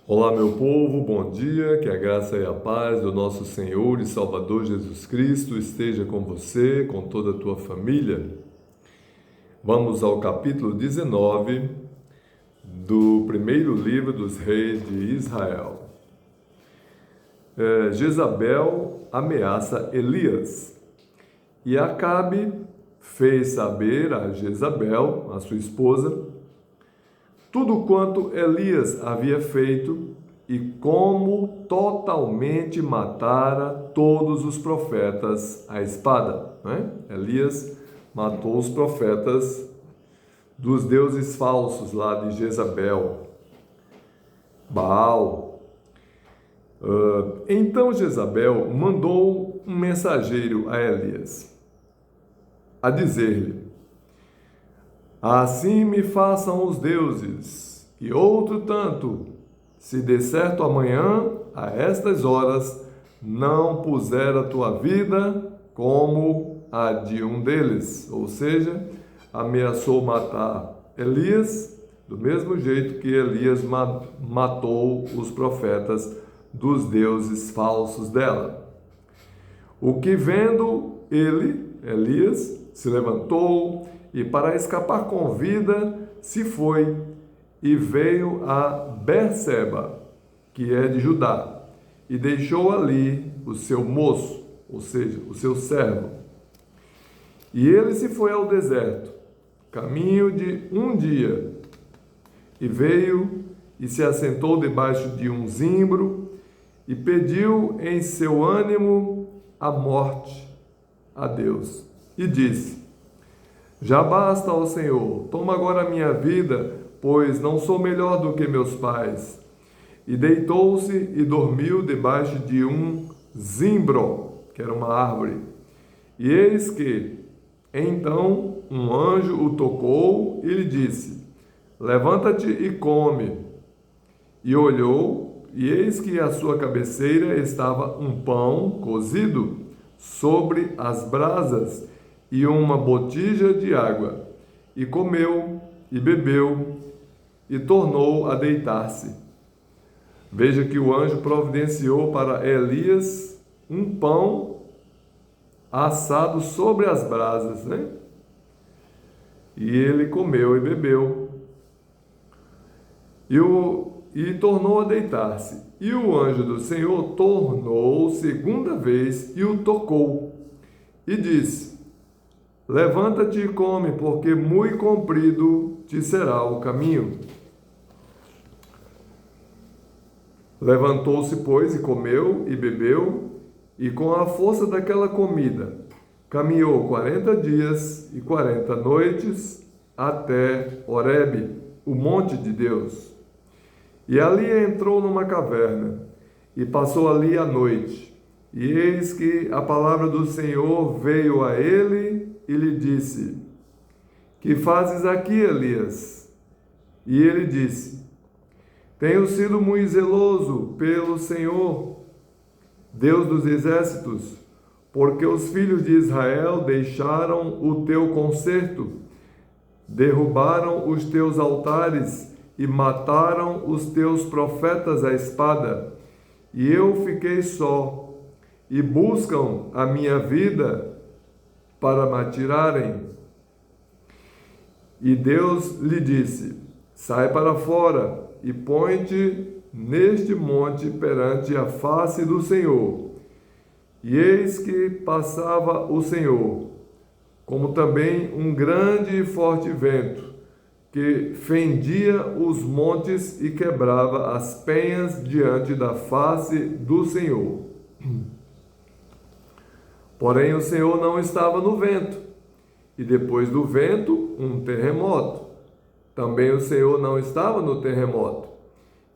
Olá, meu povo, bom dia, que a graça e a paz do nosso Senhor e Salvador Jesus Cristo esteja com você, com toda a tua família. Vamos ao capítulo 19 do primeiro livro dos reis de Israel. Jezabel ameaça Elias e Acabe fez saber a Jezabel, a sua esposa, tudo quanto Elias havia feito e como totalmente matara todos os profetas à espada. Né? Elias matou os profetas dos deuses falsos lá de Jezabel, Baal. Então Jezabel mandou um mensageiro a Elias, a dizer-lhe: assim me façam os deuses, e outro tanto, se de certo amanhã, a estas horas, não puser a tua vida como a de um deles. Ou seja, ameaçou matar Elias, do mesmo jeito que Elias matou os profetas dos deuses falsos dela. O que vendo ele, Elias, se levantou e, para escapar com vida, se foi e veio a Berseba, que é de Judá, e deixou ali o seu moço, ou seja, o seu servo. E ele se foi ao deserto, caminho de um dia, e veio e se assentou debaixo de um zimbro e pediu em seu ânimo a morte a Deus. E disse: já basta, ó Senhor, toma agora a minha vida, pois não sou melhor do que meus pais. E deitou-se e dormiu debaixo de um zimbro, que era uma árvore. E eis que, então, um anjo o tocou e lhe disse: levanta-te e come. E olhou, e eis que à sua cabeceira estava um pão cozido sobre as brasas e uma botija de água. E comeu, e bebeu, e tornou a deitar-se. Veja que o anjo providenciou para Elias um pão assado sobre as brasas, né? E ele comeu e bebeu, e tornou a deitar-se. E o anjo do Senhor tornou segunda vez e o tocou, e disse: levanta-te e come, porque muito comprido te será o caminho. Levantou-se, pois, e comeu e bebeu, e com a força daquela comida, caminhou 40 dias e 40 noites até Horebe, o monte de Deus. E ali entrou numa caverna, e passou ali a noite. E eis que a palavra do Senhor veio a ele e lhe disse: que fazes aqui, Elias? E ele disse: tenho sido muito zeloso pelo Senhor, Deus dos exércitos, porque os filhos de Israel deixaram o teu concerto, derrubaram os teus altares e mataram os teus profetas à espada. E eu fiquei só, e buscam a minha vida para me tirarem. E Deus lhe disse: sai para fora e põe-te neste monte perante a face do Senhor. E eis que passava o Senhor, como também um grande e forte vento, que fendia os montes e quebrava as penhas diante da face do Senhor. Porém o Senhor não estava no vento, e depois do vento, um terremoto. Também o Senhor não estava no terremoto,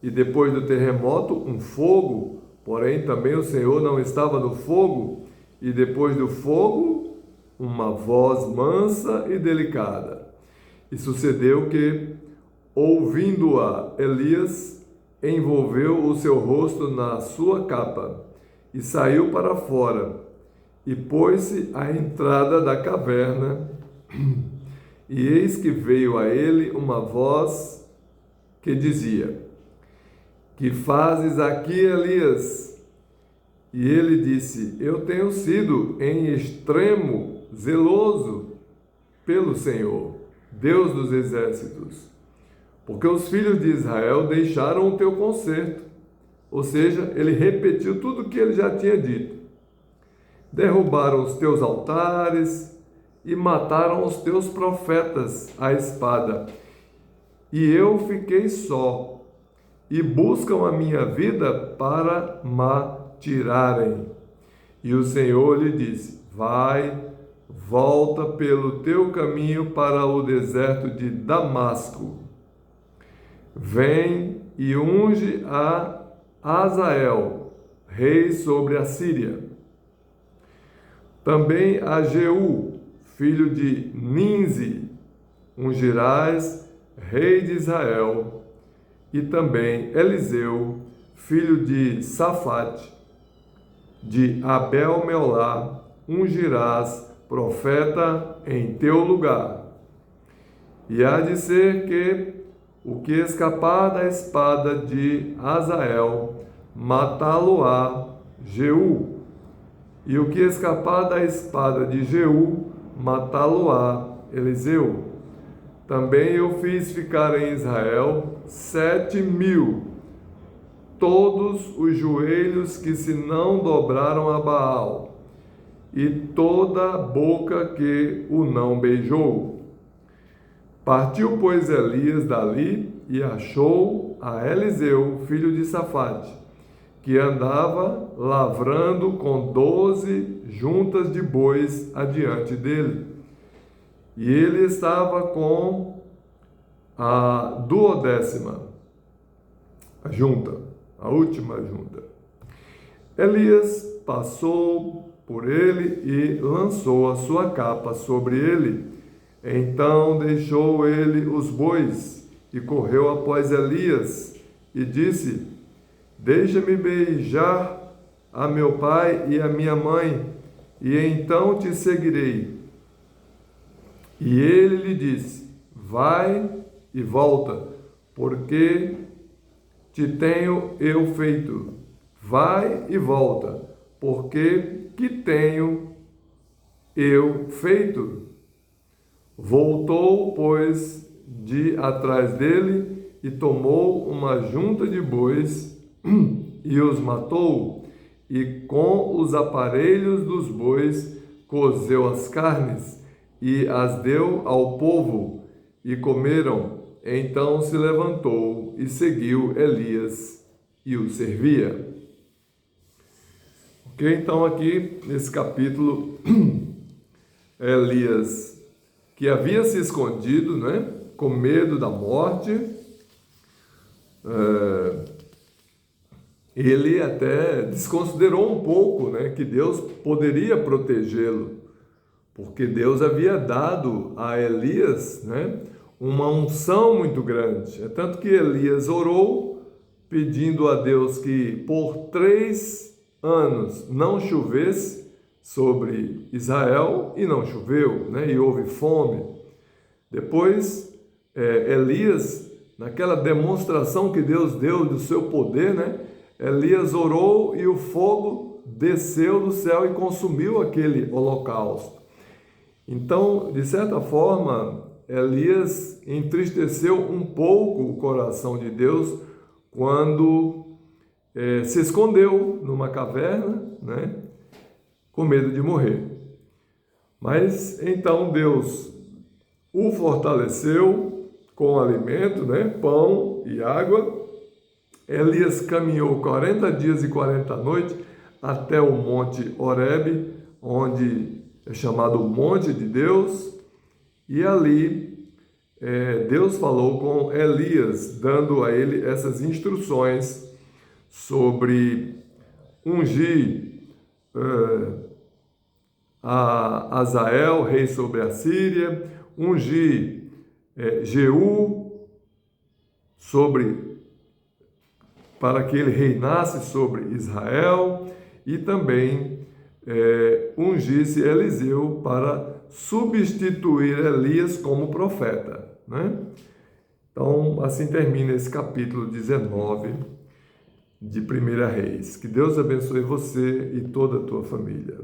e depois do terremoto, um fogo. Porém também o Senhor não estava no fogo, e depois do fogo, uma voz mansa e delicada. E sucedeu que, ouvindo-a, Elias envolveu o seu rosto na sua capa, e saiu para fora, e pôs-se à entrada da caverna. E eis que veio a ele uma voz que dizia: que fazes aqui, Elias? E ele disse: eu tenho sido em extremo zeloso pelo Senhor, Deus dos exércitos, porque os filhos de Israel deixaram o teu conserto. Ou seja, ele repetiu tudo o que ele já tinha dito. Derrubaram os teus altares e mataram os teus profetas à espada. E eu fiquei só, e buscam a minha vida para me tirarem. E o Senhor lhe disse: vai, volta pelo teu caminho para o deserto de Damasco. Vem e unge a Azael, rei sobre a Síria. Também a Jeú, filho de Ninzi, ungirás, rei de Israel. E também Eliseu, filho de Safate, de Abel-Meolá, ungirás, profeta em teu lugar. E há de ser que o que escapar da espada de Azael, matá-lo-á Jeú, e o que escapar da espada de Jeú, matá-lo-á Eliseu. Também eu fiz ficar em Israel 7.000, todos os joelhos que se não dobraram a Baal, e toda a boca que o não beijou. Partiu, pois, Elias dali e achou a Eliseu, filho de Safate, que andava lavrando com 12 juntas de bois adiante dele. E ele estava com a 12ª junta, a última junta. Elias passou por ele e lançou a sua capa sobre ele. Então deixou ele os bois e correu após Elias e disse: deixa-me beijar a meu pai e a minha mãe, e então te seguirei. E ele lhe disse: vai e volta, porque te tenho eu feito. Vai e volta, porque que tenho eu feito? Voltou, pois, de atrás dele e tomou uma junta de bois e os matou, e com os aparelhos dos bois cozeu as carnes e as deu ao povo, e comeram. Então se levantou e seguiu Elias e o servia. Ok? Então aqui nesse capítulo, Elias, que havia se escondido, né, com medo da morte, ele até desconsiderou um pouco, né, que Deus poderia protegê-lo, porque Deus havia dado a Elias, né, uma unção muito grande. É tanto que Elias orou, pedindo a Deus que por 3 anos não chovesse sobre Israel, e não choveu, né, e houve fome. Depois, Elias, naquela demonstração que Deus deu do seu poder, né, Elias orou e o fogo desceu do céu e consumiu aquele holocausto. Então, de certa forma, Elias entristeceu um pouco o coração de Deus quando se escondeu numa caverna, né, com medo de morrer. Mas então Deus o fortaleceu com alimento, né, pão e água. Elias caminhou 40 dias e 40 noites até o monte Horebe, onde é chamado Monte de Deus, e ali Deus falou com Elias, dando a ele essas instruções sobre ungir a Azael, rei sobre a Síria, ungir Jeú para que ele reinasse sobre Israel, e também ungisse Eliseu para substituir Elias como profeta, né? Então, assim termina esse capítulo 19 de 1 Reis. Que Deus abençoe você e toda a tua família.